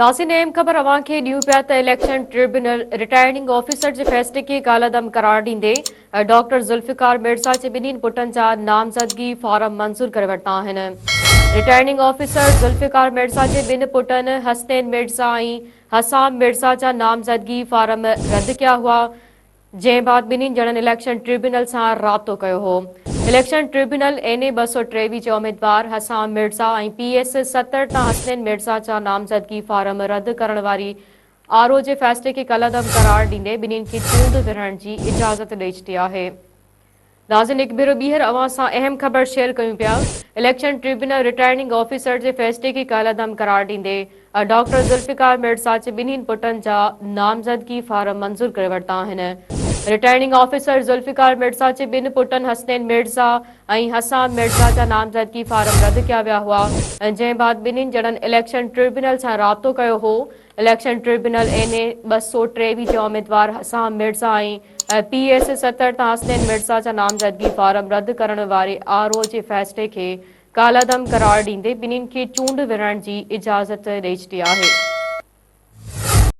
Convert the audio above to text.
नाज़रीन अहम ख़बर अवां खे ॾियूं पिया त इलेक्शन ट्रिब्यूनल रिटर्निंग ऑफिसर जे फ़ैसिले खे कालादम करार ॾींदे डॉक्टर ज़ुल्फ़िकार मिर्ज़ा जे ॿिन्हिनि पुटनि जा नामज़दगी फारम मंज़ूर करे वरिता आहिनि। रिटर्निंग ऑफिसर ज़ुल्फ़िकार मिर्ज़ा जे ॿिनि पुटनि हसनैन मिर्ज़ा ऐं हसाम मिर्ज़ा जा नामज़दगी फारम रद्द कया हुआ, जंहिं बाद ॿिन्हिनि ॼणनि इलेक्शन ट्रिब्यूनल सां राब्तो कयो हो। इलेक्शन ट्रिब्यूनल NA 223 जे उम्मीदवार हसाम मिर्ज़ा ऐं PS 70 तां हसनैन मिर्ज़ा जा नामज़दगी फारम रद्द करण वारी RO जे फ़ैसिले खे कलअदम करार ॾींदे ॿिन्हिनि खे चूंड विरहण जी इजाज़त ॾेई छॾी आहे। नाज़रीन हिकु भेरो ॿीहर अवां सां अहम ख़बर शेयर कयूं पिया। इलेक्शन ट्रिब्यूनल रिटर्निंग ऑफिसर जे फ़ैसिले खे कालादम करार ॾींदे डॉक्टर ज़ुल्फ़िकार मिर्ज़ा जे ॿिन्हिनि पुटनि जा नामज़दगी फारम मंज़ूर करे वरिता आहिनि। रिटर्निंग ऑफिसर ज़ुल्फ़िकार मिर्ज़ा जे ॿिनि पुटनि हसनैन मिर्ज़ा ऐं हसाम मिर्ज़ा जा नामज़दगी फारम रद्द कया विया हुआ, जंहिं बाद ॿिन्हिनि ॼणनि इलेक्शन ट्रिब्यूनल सां राब्तो कयो हो। इलेक्शन ट्रिब्यूनल NA 223 जे उम्मीदवार हसाम मिर्ज़ा ऐं PS 70 तां हसनैन मिर्ज़ा जा नामज़दगी फारम रद्द करण वारे RO जे फ़ैसिले खे कालादम करार ॾींदे ॿिन्हिनि खे चूंड विरहण जी इजाज़त ॾेई छॾी आहे।